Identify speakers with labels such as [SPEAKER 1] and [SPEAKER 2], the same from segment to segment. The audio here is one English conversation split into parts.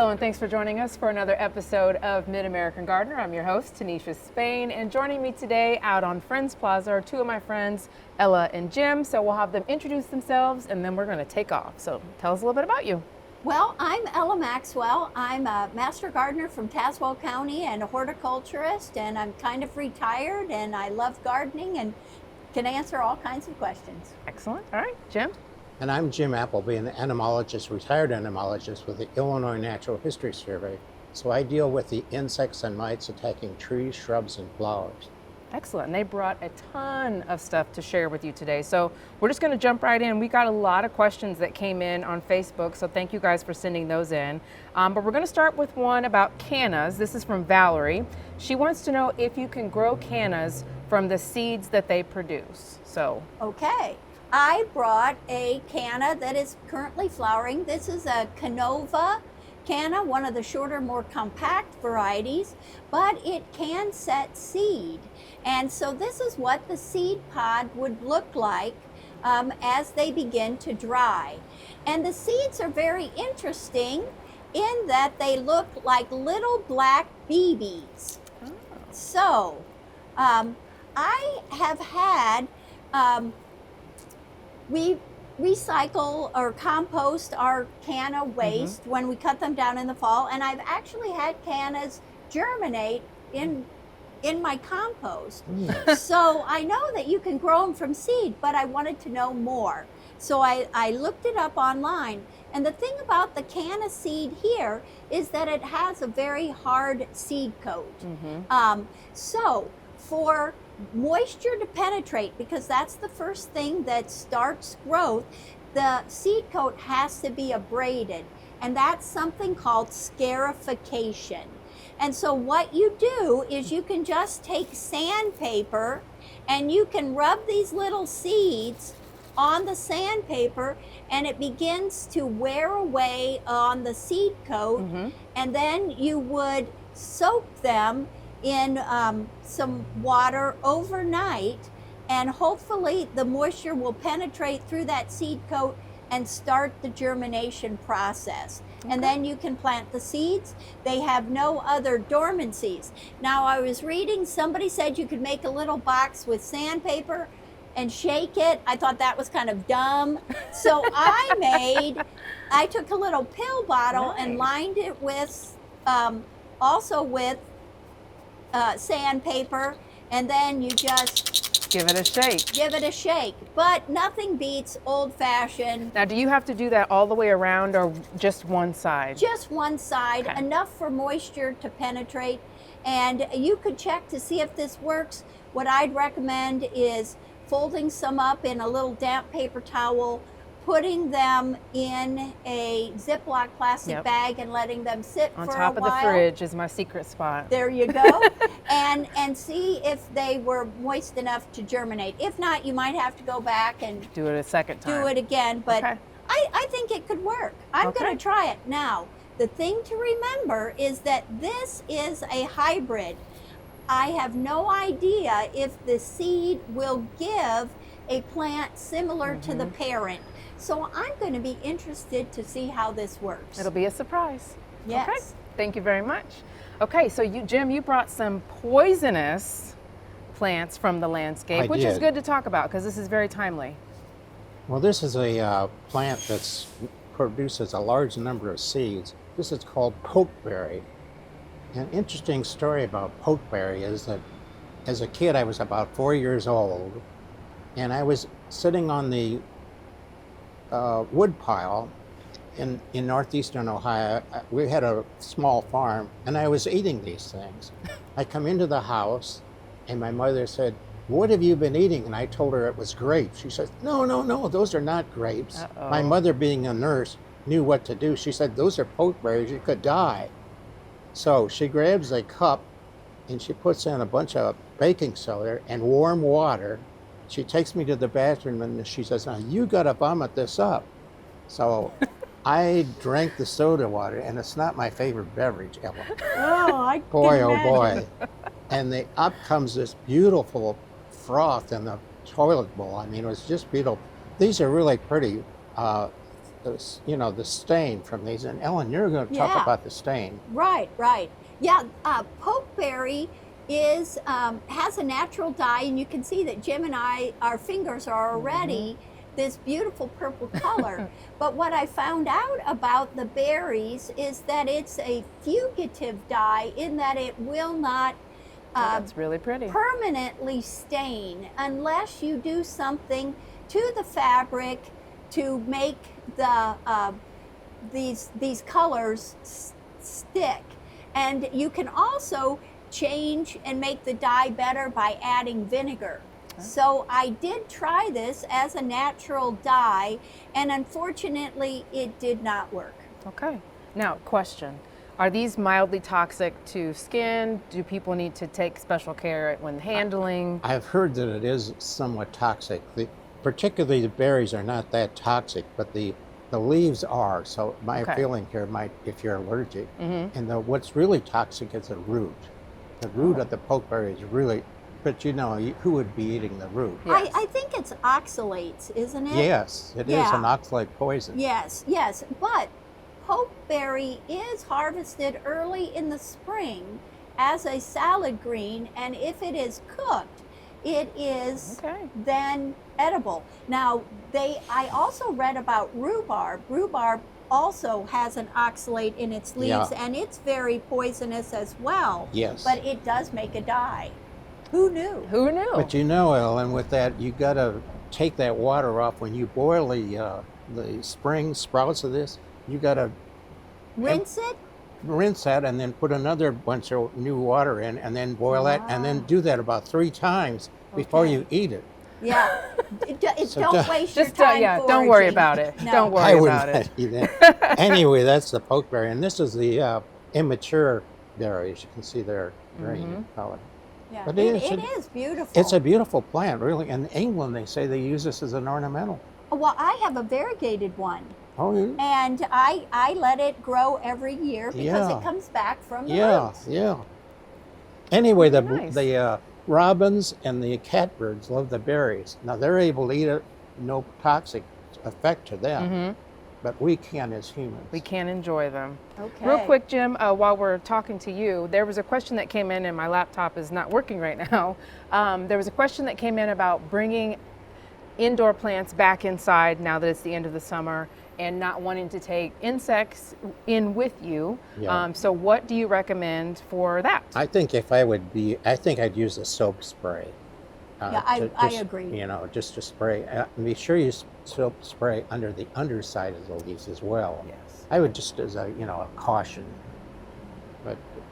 [SPEAKER 1] Hello, and thanks for joining us for another episode of Mid-American Gardener. I'm your host, Tanisha Spain, and joining me today out on Friends Plaza are two of my friends, Ella and Jim. So we'll have them introduce themselves, and then we're going to take off. So tell us a little bit about you.
[SPEAKER 2] Well, I'm Ella Maxwell. I'm a master gardener from Tazewell County and a horticulturist, and I'm kind of retired, and I love gardening and can answer all kinds of questions.
[SPEAKER 1] Excellent. All right, Jim.
[SPEAKER 3] And I'm Jim Appleby, an entomologist, retired entomologist with the Illinois Natural History Survey. So I deal with the insects and mites attacking trees, shrubs, and flowers.
[SPEAKER 1] Excellent. And they brought a ton of stuff to share with you today. So we're just going to jump right in. We got a lot of questions that came in on Facebook, so thank you guys for sending those in. But we're going to start with one about cannas. This is from Valerie. She wants to know if you can grow cannas from the seeds that they produce. So.
[SPEAKER 2] Okay. I brought a canna that is currently flowering. This is a Canova canna, one of the shorter, more compact varieties, but it can set seed. And so this is what the seed pod would look like as they begin to dry. And the seeds are very interesting in that they look like little black BBs. Oh. So I have had we recycle or compost our canna waste when we cut them down in the fall, and I've actually had cannas germinate in my compost. So I know that you can grow them from seed, but I wanted to know more. So I looked it up online, and the thing about the canna seed here is that it has a very hard seed coat. So for moisture to penetrate, because that's the first thing that starts growth, the seed coat has to be abraded, and that's something called scarification. And so what you do is you can just take sandpaper and you can rub these little seeds on the sandpaper, and it begins to wear away on the seed coat, and then you would soak them in some water overnight, and hopefully the moisture will penetrate through that seed coat and start the germination process. And then you can plant the seeds. They have no other dormancies. Now, I was reading, somebody said you could make a little box with sandpaper and shake it. I thought that was kind of dumb. So I took a little pill bottle and lined it with, also with sandpaper, and then you just
[SPEAKER 1] give it a shake.
[SPEAKER 2] But nothing beats old-fashioned.
[SPEAKER 1] Now, do you have to do that all the way around or just one side?
[SPEAKER 2] Just one side, enough for moisture to penetrate. And you could check to see if this works. What I'd recommend is folding some up in a little damp paper towel, putting them in a Ziploc plastic bag and letting them sit
[SPEAKER 1] on
[SPEAKER 2] for a
[SPEAKER 1] top of
[SPEAKER 2] while.
[SPEAKER 1] The fridge is my secret spot.
[SPEAKER 2] There you go. and see if they were moist enough to germinate. If not, you might have to go back and
[SPEAKER 1] do it a second time.
[SPEAKER 2] Do it again, but I think it could work. I'm going to try it. Now, the thing to remember is that this is a hybrid. I have no idea if the seed will give a plant similar to the parent. So I'm going to be interested to see how this works.
[SPEAKER 1] It'll be a surprise.
[SPEAKER 2] Yes.
[SPEAKER 1] Okay. Thank you very much. Okay, so Jim, you brought some poisonous plants from the landscape, which is good to talk about because this is very timely.
[SPEAKER 3] Well, this is a plant that produces a large number of seeds. This is called pokeberry. An interesting story about pokeberry is that as a kid, I was about 4 years old, and I was sitting on the wood pile in northeastern Ohio. We had a small farm, and I was eating these things. I come into the house, and my mother said, "What have you been eating?" And I told her it was grapes. She said, No, those are not grapes. My mother, being a nurse, knew what to do. She said, "Those are pokeberries, you could die." So she grabs a cup, and she puts in a bunch of baking soda and warm water. She takes me to the bathroom, and she says, "Now you gotta vomit this up." So I drank the soda water, and it's not my favorite beverage, Ella. Boy, oh boy. And up comes this beautiful froth in the toilet bowl. I mean, it was just beautiful. These are really pretty. the stain from these. And Ellen, you're going to
[SPEAKER 2] Yeah.
[SPEAKER 3] talk about the stain.
[SPEAKER 2] Right, right. Yeah, pokeberry is has a natural dye, and you can see that Jim and our fingers are already this beautiful purple color. But what I found out about the berries is that it's a fugitive dye in that it will not
[SPEAKER 1] That's really pretty.
[SPEAKER 2] permanently stain unless you do something to the fabric to make the these colors stick. And you can also change and make the dye better by adding vinegar. So I did try this as a natural dye, and unfortunately it did not work.
[SPEAKER 1] Okay. Now, question. Are these mildly toxic to skin? Do people need to take special care when handling?
[SPEAKER 3] I've heard that it is somewhat toxic. Particularly the berries are not that toxic, but the leaves are. So my
[SPEAKER 1] Okay.
[SPEAKER 3] feeling here might, if you're allergic, and what's really toxic is the root. The root of the pokeberry is really, but who would be eating the root?
[SPEAKER 1] Yes.
[SPEAKER 2] I think it's oxalates, isn't it?
[SPEAKER 3] Yes, it is
[SPEAKER 2] Yeah.
[SPEAKER 3] an oxalate poison.
[SPEAKER 2] Yes, yes. But pokeberry is harvested early in the spring as a salad green, and if it is cooked, it is
[SPEAKER 1] Okay.
[SPEAKER 2] then edible. Now, I also read about rhubarb. Rhubarb also has an oxalate in its leaves,
[SPEAKER 3] Yeah.
[SPEAKER 2] and it's very poisonous as well.
[SPEAKER 3] Yes.
[SPEAKER 2] But it does make a dye. Who knew?
[SPEAKER 1] Who knew?
[SPEAKER 3] But Ellen, with that, you got to take that water off when you boil the spring sprouts of this. You got to
[SPEAKER 2] Rinse it?
[SPEAKER 3] rinse that and then put another bunch of new water in, and then boil that, and then do that about 3 times before
[SPEAKER 2] Okay.
[SPEAKER 3] you eat it.
[SPEAKER 2] Yeah.
[SPEAKER 3] So
[SPEAKER 2] Don't
[SPEAKER 3] don't-
[SPEAKER 2] waste your
[SPEAKER 1] Just
[SPEAKER 2] time
[SPEAKER 1] don't worry
[SPEAKER 2] foraging.
[SPEAKER 1] about it.
[SPEAKER 2] No.
[SPEAKER 1] Don't worry
[SPEAKER 3] I wouldn't
[SPEAKER 1] about it.
[SPEAKER 3] eat that. Anyway, that's the pokeberry, and this is the immature berry. As you can see, they're green in color.
[SPEAKER 2] Yeah.
[SPEAKER 3] But
[SPEAKER 2] It
[SPEAKER 3] it
[SPEAKER 2] is beautiful.
[SPEAKER 3] It's a beautiful plant, really. In England, they say they use this as an ornamental.
[SPEAKER 2] Well, I have a variegated one,
[SPEAKER 3] Oh,
[SPEAKER 2] and I let it grow every year because
[SPEAKER 3] Yeah.
[SPEAKER 2] it comes back from the
[SPEAKER 3] yeah,
[SPEAKER 2] roots.
[SPEAKER 3] yeah. Anyway,
[SPEAKER 1] Nice.
[SPEAKER 3] the robins and the catbirds love the berries. Now they're able to eat it, no toxic effect to them, but we can as humans.
[SPEAKER 1] We can enjoy them.
[SPEAKER 2] Okay.
[SPEAKER 1] Real quick, Jim, while we're talking to you, there was a question that came in, and my laptop is not working right now. There was a question that came in about bringing indoor plants back inside now that it's the end of the summer and not wanting to take insects in with you.
[SPEAKER 3] Yeah.
[SPEAKER 1] So what do you recommend for that?
[SPEAKER 3] I think I think I'd use a soap spray.
[SPEAKER 2] Yeah, I agree.
[SPEAKER 3] Just to spray. And be sure you soap spray under the underside of the leaves as well.
[SPEAKER 1] Yes.
[SPEAKER 3] I would just as a caution.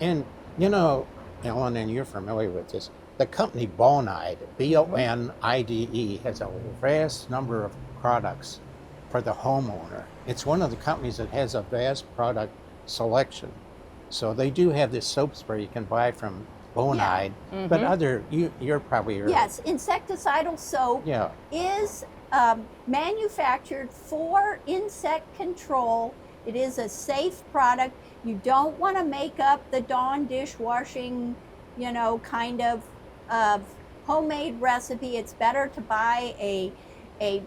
[SPEAKER 3] Ellen, and you're familiar with this. The company Bonide, Bonide, has a vast number of products for the homeowner. It's one of the companies that has a vast product selection. So they do have this soap spray you can buy from Bonide, but you're probably
[SPEAKER 2] Yes, insecticidal soap
[SPEAKER 3] Yeah.
[SPEAKER 2] is manufactured for insect control. It is a safe product. You don't want to make up the Dawn dishwashing, kind of homemade recipe. It's better to buy a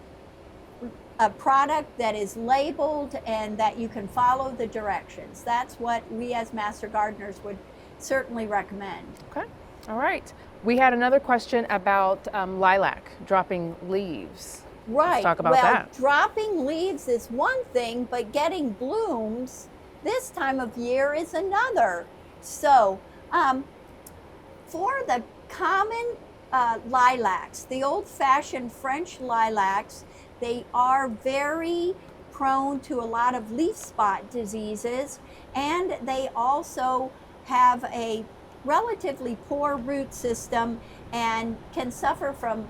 [SPEAKER 2] product that is labeled and that you can follow the directions. That's what we as master gardeners would certainly recommend.
[SPEAKER 1] Okay. All right. We had another question about lilac dropping leaves.
[SPEAKER 2] Right.
[SPEAKER 1] Let's talk about
[SPEAKER 2] well,
[SPEAKER 1] that.
[SPEAKER 2] dropping leaves is one thing, but getting blooms this time of year is another. So, for the common lilacs, the old-fashioned French lilacs, they are very prone to a lot of leaf spot diseases, and they also have a relatively poor root system and can suffer from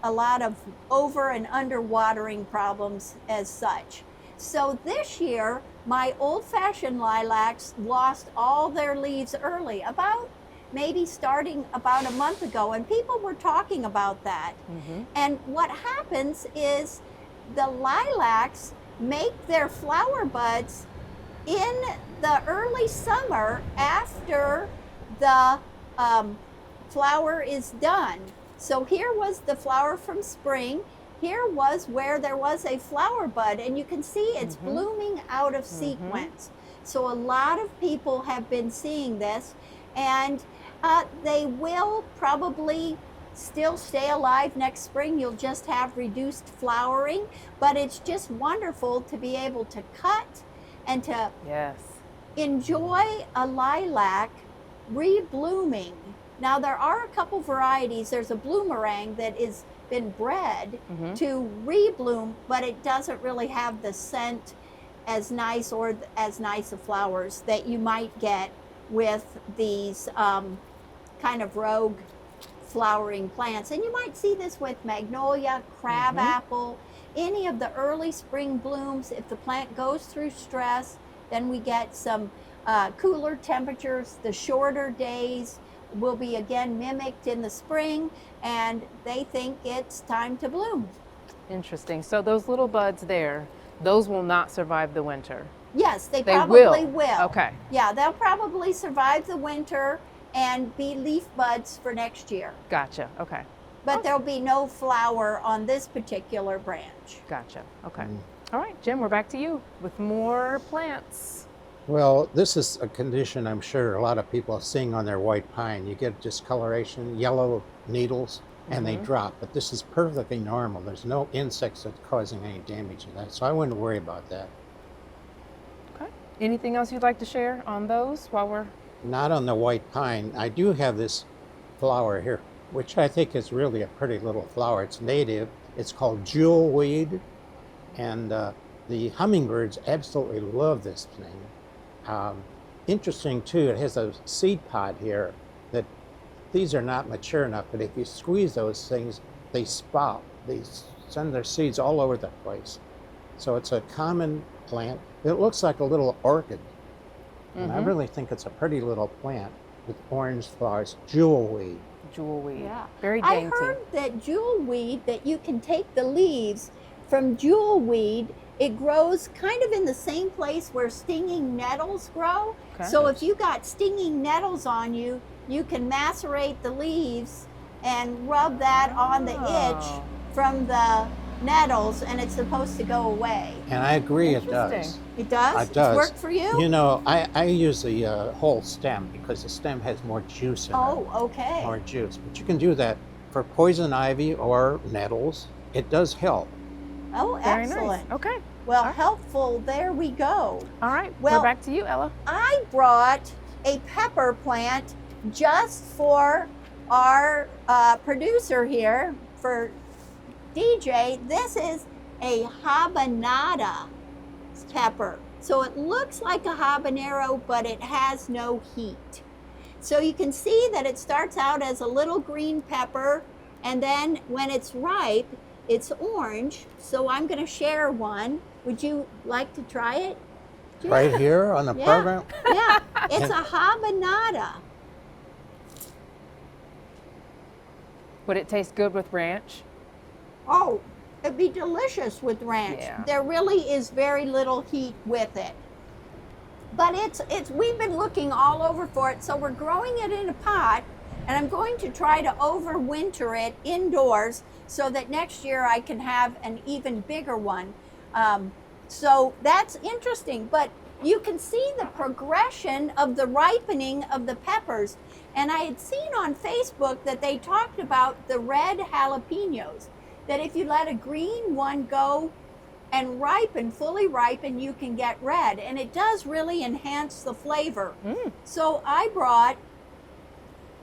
[SPEAKER 2] a lot of over and under watering problems as such. So this year, my old-fashioned lilacs lost all their leaves early, maybe starting about a month ago, and people were talking about that. And what happens is the lilacs make their flower buds in the early summer after the flower is done. So here was the flower from spring, here was where there was a flower bud, and you can see it's
[SPEAKER 1] Mhm.
[SPEAKER 2] blooming out of sequence. So a lot of people have been seeing this, and they will probably still stay alive next spring. You'll just have reduced flowering, but it's just wonderful to be able to cut and to
[SPEAKER 1] Yes.
[SPEAKER 2] enjoy a lilac reblooming. Now there are a couple varieties. There's a bloomerang that is been bred
[SPEAKER 1] Mhm.
[SPEAKER 2] to rebloom, but it doesn't really have the scent as nice or as nice of flowers that you might get with these kind of rogue flowering plants. And you might see this with magnolia, crabapple, any of the early spring blooms. If the plant goes through stress, then we get some cooler temperatures. The shorter days will be again mimicked in the spring, and they think it's time to bloom.
[SPEAKER 1] Interesting. So those little buds there, those will not survive the winter.
[SPEAKER 2] Yes, they
[SPEAKER 1] They
[SPEAKER 2] probably
[SPEAKER 1] will.
[SPEAKER 2] will.
[SPEAKER 1] Okay.
[SPEAKER 2] Yeah, they'll probably survive the winter and be leaf buds for next year.
[SPEAKER 1] Gotcha. Okay.
[SPEAKER 2] But there'll be no flower on this particular branch.
[SPEAKER 1] Gotcha. Okay. All right, Jim, we're back to you with more plants.
[SPEAKER 3] Well, this is a condition I'm sure a lot of people are seeing on their white pine. You get discoloration, yellow needles, and they drop. But this is perfectly normal. There's no insects that's causing any damage to that. So I wouldn't worry about that.
[SPEAKER 1] Okay. Anything else you'd like to share on those while we're
[SPEAKER 3] Not on the white pine. I do have this flower here, which I think is really a pretty little flower. It's native. It's called jewelweed, and the hummingbirds absolutely love this thing. Interesting too, it has a seed pod here that these are not mature enough, but if you squeeze those things, they spout. They send their seeds all over the place. So it's a common plant. It looks like a little orchid. And I really think it's a pretty little plant with orange flowers, jewelweed.
[SPEAKER 1] jewelweed?
[SPEAKER 2] Yeah.
[SPEAKER 1] Very
[SPEAKER 2] I
[SPEAKER 1] dainty.
[SPEAKER 2] heard that jewelweed, that you can take the leaves from jewelweed. It grows kind of in the same place where stinging nettles grow.
[SPEAKER 1] Okay.
[SPEAKER 2] So if you got stinging nettles on you, you can macerate the leaves and rub that on the itch
[SPEAKER 1] Oh.
[SPEAKER 2] from the nettles, and it's supposed to go away.
[SPEAKER 3] And I agree it does.
[SPEAKER 1] Interesting.
[SPEAKER 2] It does?
[SPEAKER 3] It does.
[SPEAKER 2] It's worked for you?
[SPEAKER 3] You know, I use the whole stem because the stem has more juice in
[SPEAKER 2] Oh,
[SPEAKER 3] it.
[SPEAKER 2] okay.
[SPEAKER 3] More juice. But you can do that for poison ivy or nettles. It does help.
[SPEAKER 2] Oh,
[SPEAKER 1] Very
[SPEAKER 2] excellent.
[SPEAKER 1] nice. Okay.
[SPEAKER 2] Well,
[SPEAKER 1] right.
[SPEAKER 2] helpful. There we go.
[SPEAKER 1] All right.
[SPEAKER 2] Well-
[SPEAKER 1] we're back to you, Ella.
[SPEAKER 2] I brought a pepper plant just for our producer here, for DJ. This is a habanada pepper. So it looks like a habanero, but it has no heat. So you can see that it starts out as a little green pepper, and then when it's ripe, it's orange. So I'm going to share one. Would you like to try it? Jim?
[SPEAKER 3] Right here on the
[SPEAKER 2] Yeah.
[SPEAKER 3] program.
[SPEAKER 2] Yeah, it's a habanada.
[SPEAKER 1] Would it taste good with ranch?
[SPEAKER 2] Oh, it'd be delicious with ranch.
[SPEAKER 1] Yeah.
[SPEAKER 2] There really is very little heat with it. But it's we've been looking all over for it, so we're growing it in a pot, and I'm going to try to overwinter it indoors so that next year I can have an even bigger one. So that's interesting, but you can see the progression of the ripening of the peppers. And I had seen on Facebook that they talked about the red jalapenos, that if you let a green one go and ripen, fully ripen, you can get red. And it does really enhance the flavor. So I brought,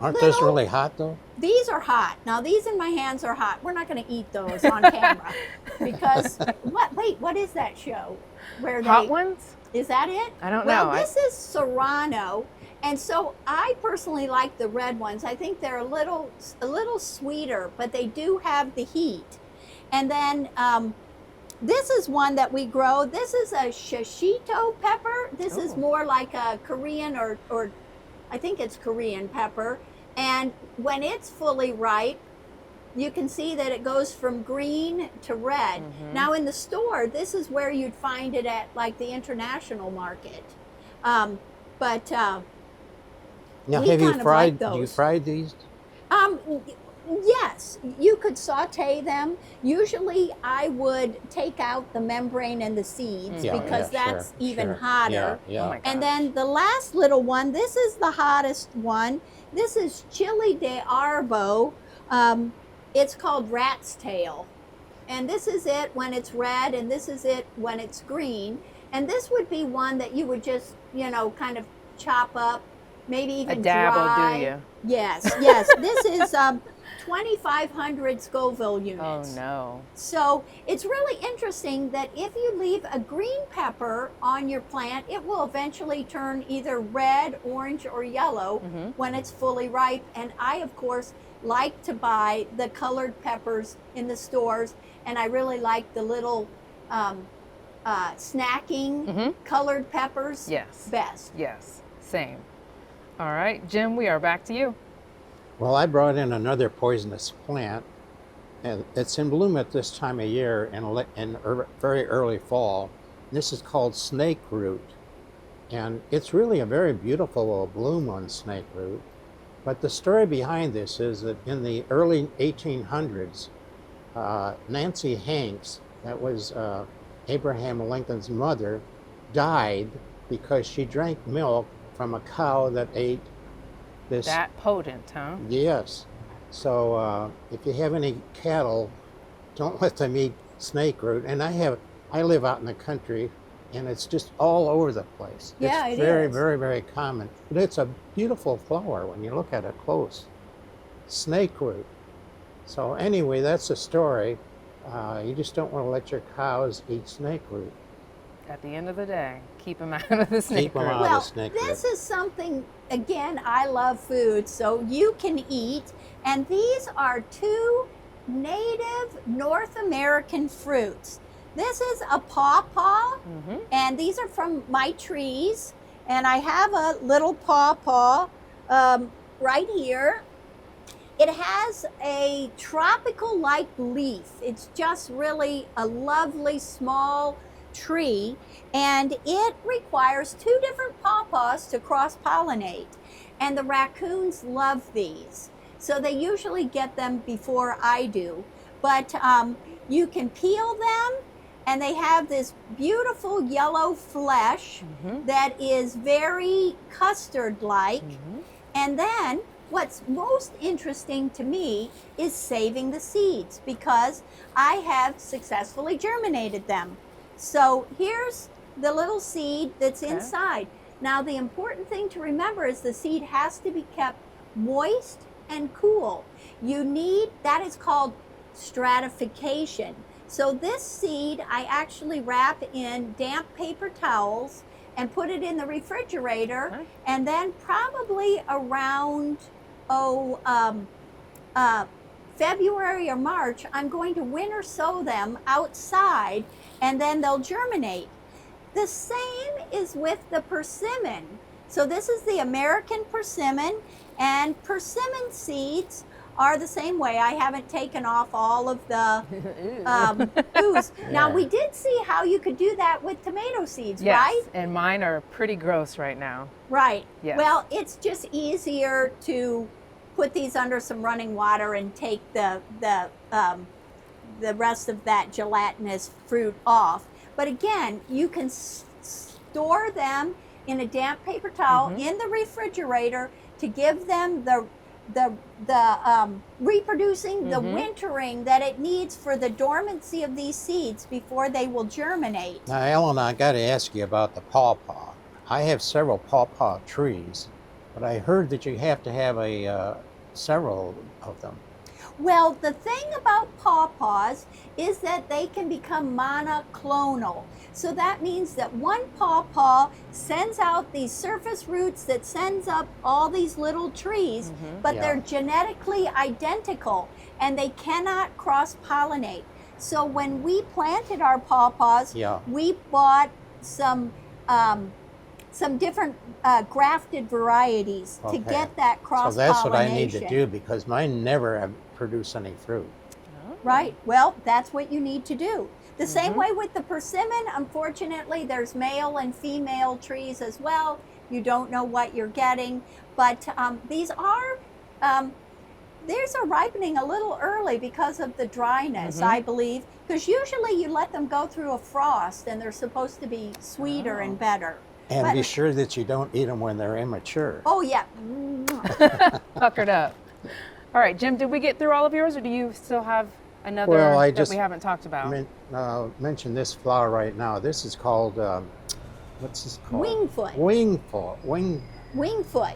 [SPEAKER 3] Aren't those really hot though?
[SPEAKER 2] these are hot. Now these in my hands are hot. We're not going to eat those on camera because, what is that show? Where they,
[SPEAKER 1] Hot ones?
[SPEAKER 2] is that it?
[SPEAKER 1] I don't
[SPEAKER 2] Well,
[SPEAKER 1] know.
[SPEAKER 2] this is Serrano, and so I personally like the red ones. I think they're a little sweeter, but they do have the heat. And then this is one that we grow. This is a shishito pepper. This is
[SPEAKER 1] Ooh.
[SPEAKER 2] more like a Korean or I think it's Korean pepper. And when it's fully ripe, you can see that it goes from green to red. Now in the store, this is where you'd find it at like the international market. But
[SPEAKER 3] Now,
[SPEAKER 2] We
[SPEAKER 3] have you
[SPEAKER 2] kind of like
[SPEAKER 3] fried?
[SPEAKER 2] those.
[SPEAKER 3] You fried these?
[SPEAKER 2] um, Yes, you could saute them. Usually I would take out the membrane and the seeds
[SPEAKER 3] Yeah,
[SPEAKER 2] because
[SPEAKER 3] yeah,
[SPEAKER 2] that's
[SPEAKER 3] sure,
[SPEAKER 2] even
[SPEAKER 3] sure.
[SPEAKER 2] hotter.
[SPEAKER 3] Yeah,
[SPEAKER 1] Oh my
[SPEAKER 3] yeah.
[SPEAKER 2] And
[SPEAKER 1] gosh.
[SPEAKER 2] then the last little one, this is the hottest one. This is Chili de Arbo. It's called rat's tail. And this is it when it's red, and this is it when it's green. And this would be one that you would just, kind of chop up, maybe
[SPEAKER 1] A
[SPEAKER 2] even
[SPEAKER 1] dab will
[SPEAKER 2] dry.
[SPEAKER 1] do you.
[SPEAKER 2] Yes, yes. This is 2,500 Scoville
[SPEAKER 1] Oh
[SPEAKER 2] units.
[SPEAKER 1] no.
[SPEAKER 2] So it's really interesting that if you leave a green pepper on your plant, it will eventually turn either red, orange, or yellow
[SPEAKER 1] Mhm.
[SPEAKER 2] when it's fully ripe. And I, of course, like to buy the colored peppers in the stores, and I really like the little snacking
[SPEAKER 1] Mhm.
[SPEAKER 2] colored peppers
[SPEAKER 1] Yes.
[SPEAKER 2] best.
[SPEAKER 1] Yes. Same. All right, Jim, we are back to you.
[SPEAKER 3] Well, I brought in another poisonous plant, and it's in bloom at this time of year in very early fall. This is called snake root, and it's really a very beautiful bloom on snake root. But the story behind this is that in the early 1800s, Nancy Hanks, that was Abraham Lincoln's mother, died because she drank milk from a cow that ate this.
[SPEAKER 1] That potent, huh?
[SPEAKER 3] Yes. So if you have any cattle, don't let them eat snake root. And I live out in the country, and it's just all over the place.
[SPEAKER 2] Yeah,
[SPEAKER 3] it's
[SPEAKER 2] it
[SPEAKER 3] very,
[SPEAKER 2] is.
[SPEAKER 3] very, very common. But it's a beautiful flower when you look at it close. Snake root. So anyway, that's the story. You just don't want to let your cows eat snake root.
[SPEAKER 1] At the end of the day, keep them out of the snake
[SPEAKER 3] Keep 'em
[SPEAKER 1] root.
[SPEAKER 3] out.
[SPEAKER 2] Well,
[SPEAKER 3] snake
[SPEAKER 2] this
[SPEAKER 3] root.
[SPEAKER 2] is something, again, I love food, so you can eat. And these are two native North American fruits. This is a pawpaw,
[SPEAKER 1] Mhm.
[SPEAKER 2] and these are from my trees. And I have a little pawpaw right here. It has a tropical-like leaf. It's just really a lovely small tree, and it requires two different pawpaws to cross-pollinate. And the raccoons love these, so they usually get them before I do. But you can peel them, and they have this beautiful yellow flesh
[SPEAKER 1] Mhm.
[SPEAKER 2] that is very custard-like.
[SPEAKER 1] Mhm.
[SPEAKER 2] And then what's most interesting to me is saving the seeds because I have successfully germinated them. So here's the little seed that's
[SPEAKER 1] Okay.
[SPEAKER 2] inside. Now the important thing to remember is the seed has to be kept moist and cool. That is called stratification. So this seed I actually wrap in damp paper towels and put it in the refrigerator,
[SPEAKER 1] Okay.
[SPEAKER 2] and then probably around February or March, I'm going to winter sow them outside, and then they'll germinate. The same is with the persimmon. So this is the American persimmon, and persimmon seeds are the same way. I haven't taken off all of the ooze. Now
[SPEAKER 3] Yeah.
[SPEAKER 2] we did see how you could do that with tomato seeds,
[SPEAKER 1] Yes,
[SPEAKER 2] right?
[SPEAKER 1] and mine are pretty gross right now.
[SPEAKER 2] Right.
[SPEAKER 1] Yes.
[SPEAKER 2] Well, it's just easier to put these under some running water and take the rest of that gelatinous fruit off. But again, you can store them in a damp paper towel in the refrigerator to give them the reproducing, the wintering that it needs for the dormancy of these seeds before they will germinate.
[SPEAKER 3] Now, Ellen, I got to ask you about the pawpaw. I have several pawpaw trees, but I heard that you have to have several of them.
[SPEAKER 2] Well, the thing about pawpaws is that they can become monoclonal. So that means that one pawpaw sends out these surface roots that sends up all these little trees, but
[SPEAKER 3] Yeah.
[SPEAKER 2] they're genetically identical and they cannot cross-pollinate. So when we planted our pawpaws,
[SPEAKER 3] Yeah.
[SPEAKER 2] we bought some different grafted varieties to
[SPEAKER 3] Okay.
[SPEAKER 2] get that
[SPEAKER 3] So
[SPEAKER 2] cross-pollination.
[SPEAKER 3] that's what I need to do because mine never have produced any fruit.
[SPEAKER 2] Right. Well, that's what you need to do. The same way with the persimmon, unfortunately, there's male and female trees as well. You don't know what you're getting. But these are these are ripening a little early because of the dryness, I believe. Because usually you let them go through a frost and they're supposed to be sweeter and better.
[SPEAKER 3] And
[SPEAKER 2] But-
[SPEAKER 3] be sure that you don't eat them when they're immature.
[SPEAKER 2] Oh, yeah.
[SPEAKER 1] Puckered up. All right, Jim, did we get through all of yours, or do you still have another
[SPEAKER 3] Well, I
[SPEAKER 1] that
[SPEAKER 3] just
[SPEAKER 1] we haven't talked about?
[SPEAKER 3] Mention this flower right now. This is called, what's this called?
[SPEAKER 2] Wingfoot. Wingfoot.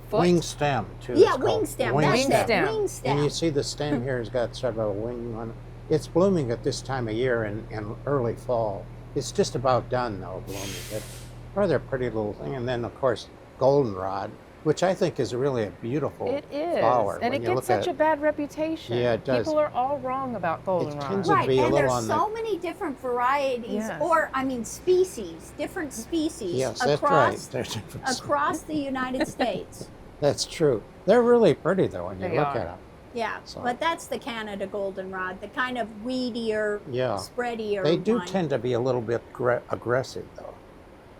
[SPEAKER 1] Foot?
[SPEAKER 3] Wing stem, too.
[SPEAKER 2] Yeah,
[SPEAKER 3] It's called
[SPEAKER 2] wing stem.
[SPEAKER 3] wing
[SPEAKER 2] That's
[SPEAKER 1] stem.
[SPEAKER 2] it. Wing stem.
[SPEAKER 3] And you see the stem here has got sort of a wing on it. It's blooming at this time of year in early fall. It's just about done though, blooming. It's rather pretty little thing. And then of course, goldenrod, which I think is really a beautiful
[SPEAKER 1] It is,
[SPEAKER 3] flower.
[SPEAKER 1] and
[SPEAKER 3] when
[SPEAKER 1] it
[SPEAKER 3] you
[SPEAKER 1] gets
[SPEAKER 3] look at
[SPEAKER 1] such a bad reputation.
[SPEAKER 3] Yeah, it does.
[SPEAKER 1] People are all wrong about goldenrod.
[SPEAKER 3] tends to
[SPEAKER 2] Right,
[SPEAKER 3] be a
[SPEAKER 2] and
[SPEAKER 3] little
[SPEAKER 2] there's
[SPEAKER 3] on
[SPEAKER 2] so many different varieties,
[SPEAKER 1] Yes.
[SPEAKER 2] or I mean species, different species
[SPEAKER 3] Yes, that's right.
[SPEAKER 2] across
[SPEAKER 3] There's different
[SPEAKER 2] across the United States.
[SPEAKER 3] That's true. They're really pretty though when you
[SPEAKER 1] They
[SPEAKER 3] look
[SPEAKER 1] are.
[SPEAKER 3] at them.
[SPEAKER 2] Yeah,
[SPEAKER 3] So-
[SPEAKER 2] but that's the Canada goldenrod, the kind of weedier,
[SPEAKER 3] Yeah.
[SPEAKER 2] spreadier
[SPEAKER 3] They do
[SPEAKER 2] one.
[SPEAKER 3] tend to be a little bit aggressive though.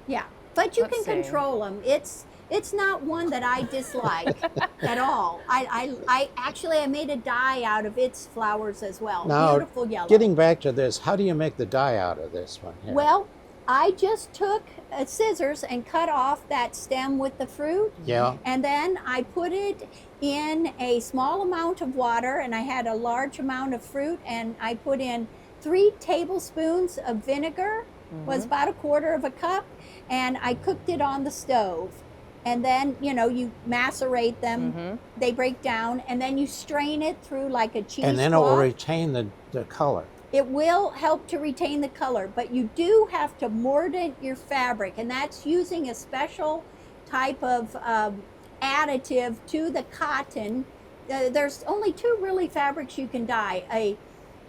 [SPEAKER 2] Yeah, but you
[SPEAKER 1] Let's
[SPEAKER 2] can
[SPEAKER 1] see.
[SPEAKER 2] control them. It's not one that I dislike at all. I actually I made a dye out of its flowers as well.
[SPEAKER 3] Now,
[SPEAKER 2] Beautiful yellow.
[SPEAKER 3] Getting back to this, how do you make the dye out of this one here?
[SPEAKER 2] Well, I just took scissors and cut off that stem with the fruit.
[SPEAKER 3] yeah.
[SPEAKER 2] And then I put it in a small amount of water, and I had a large amount of fruit, and I put in 3 tablespoons of vinegar, was about a quarter of a cup, and I cooked it on the stove. And then, you macerate them, they break down, and then you strain it through like a cheesecloth.
[SPEAKER 3] And then it will retain the color.
[SPEAKER 2] It will help to retain the color, but you do have to mordant your fabric, and that's using a special type of additive to the cotton. There's only 2 really fabrics you can dye: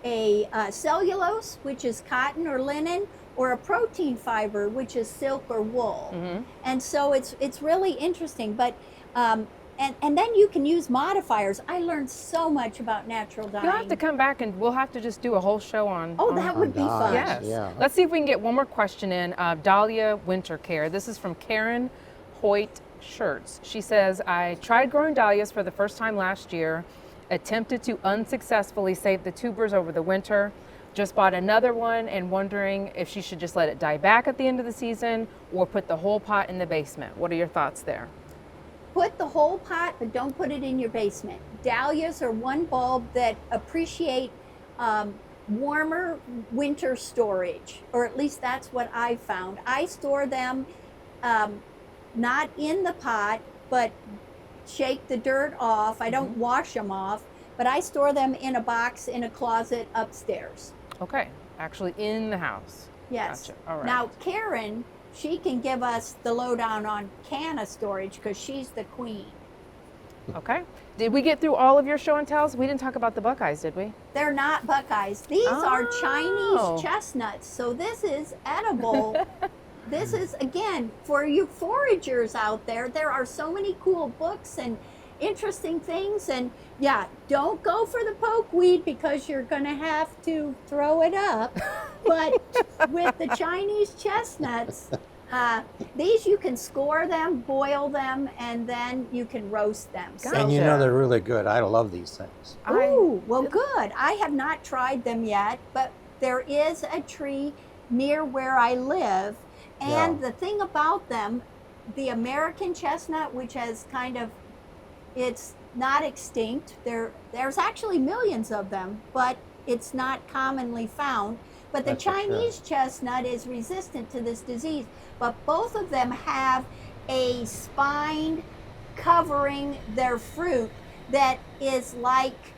[SPEAKER 2] a cellulose, which is cotton or linen, or a protein fiber, which is silk or wool. And so it's really interesting, but. And then you can use modifiers. I learned so much about natural dyeing.
[SPEAKER 1] You'll have to come back, and we'll have to just do a whole show on.
[SPEAKER 2] Oh,
[SPEAKER 1] on-
[SPEAKER 2] that would be
[SPEAKER 3] dyes.
[SPEAKER 2] fun.
[SPEAKER 1] Yes.
[SPEAKER 3] Yeah.
[SPEAKER 1] Let's see if we can get one more question in. Dahlia Winter Care. This is from Karen Hoyt Shirts. She says, I tried growing dahlias for the first time last year, attempted to unsuccessfully save the tubers over the winter, just bought another one and wondering if she should just let it die back at the end of the season or put the whole pot in the basement. What are your thoughts there?
[SPEAKER 2] Put the whole pot, but don't put it in your basement. Dahlias are one bulb that appreciate warmer winter storage, or at least that's what I found. I store them not in the pot, but shake the dirt off. I don't wash them off, but I store them in a box in a closet upstairs.
[SPEAKER 1] Okay, actually in the house.
[SPEAKER 2] Yes.
[SPEAKER 1] Gotcha. All right.
[SPEAKER 2] Now, Karen, she can give us the lowdown on canna storage because she's the queen.
[SPEAKER 1] Okay. Did we get through all of your show and tells? We didn't talk about the Buckeyes, did we?
[SPEAKER 2] They're not Buckeyes. These are
[SPEAKER 1] Oh.
[SPEAKER 2] Chinese chestnuts. So this is edible. This is, again, for you foragers out there, there are so many cool books and interesting things. And yeah, don't go for the pokeweed because you're going to have to throw it up. But with the Chinese chestnuts, these you can score them, boil them, and then you can roast them.
[SPEAKER 1] Gotcha.
[SPEAKER 3] And you know they're really good. I love these things.
[SPEAKER 2] Ooh, well, good. I have not tried them yet, but there is a tree near where I live. And
[SPEAKER 3] Yeah.
[SPEAKER 2] the thing about them, the American chestnut, which has it's not extinct. There's actually millions of them, but it's not commonly found. But the
[SPEAKER 3] That's for sure.
[SPEAKER 2] Chinese chestnut is resistant to this disease. But both of them have a spine covering their fruit that is like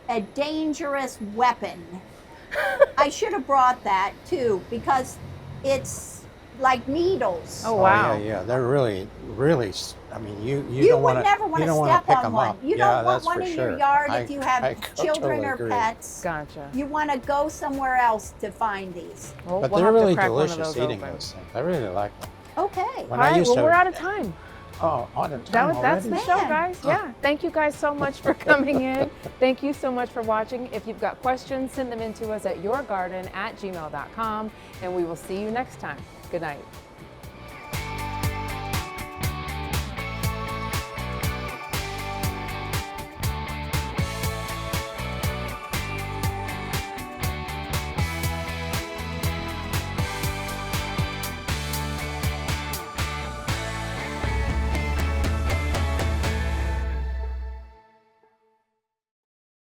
[SPEAKER 2] a dangerous weapon. I should have brought that too because it's like needles.
[SPEAKER 1] Oh, wow.
[SPEAKER 3] Yeah. They're really. I mean, you
[SPEAKER 2] You
[SPEAKER 3] don't
[SPEAKER 2] would
[SPEAKER 3] want
[SPEAKER 2] never want
[SPEAKER 3] you
[SPEAKER 2] to
[SPEAKER 3] don't want to
[SPEAKER 2] step
[SPEAKER 3] pick
[SPEAKER 2] on
[SPEAKER 3] them
[SPEAKER 2] one.
[SPEAKER 3] up.
[SPEAKER 2] You
[SPEAKER 3] yeah,
[SPEAKER 2] don't want
[SPEAKER 3] that's
[SPEAKER 2] one
[SPEAKER 3] for
[SPEAKER 2] in
[SPEAKER 3] sure.
[SPEAKER 2] your yard
[SPEAKER 3] I
[SPEAKER 2] if you have children
[SPEAKER 3] totally
[SPEAKER 2] or
[SPEAKER 3] agree.
[SPEAKER 2] pets.
[SPEAKER 1] Gotcha.
[SPEAKER 2] You want to go somewhere else to find these.
[SPEAKER 1] Well,
[SPEAKER 3] But
[SPEAKER 1] we'll
[SPEAKER 3] they're
[SPEAKER 1] have to
[SPEAKER 3] really
[SPEAKER 1] crack one of
[SPEAKER 3] delicious
[SPEAKER 1] those
[SPEAKER 3] eating
[SPEAKER 1] open.
[SPEAKER 3] those things. I really like them.
[SPEAKER 2] Okay.
[SPEAKER 3] When
[SPEAKER 1] All
[SPEAKER 3] I
[SPEAKER 1] right,
[SPEAKER 3] used
[SPEAKER 1] well,
[SPEAKER 3] to,
[SPEAKER 1] we're out of time.
[SPEAKER 3] Oh, on a time
[SPEAKER 1] That's
[SPEAKER 3] already?
[SPEAKER 1] the show,
[SPEAKER 2] Man.
[SPEAKER 1] guys. Yeah. Thank you guys so much for coming in. Thank you so much for watching. If you've got questions, send them in to us at yourgarden@gmail.com, and we will see you next time. Good night.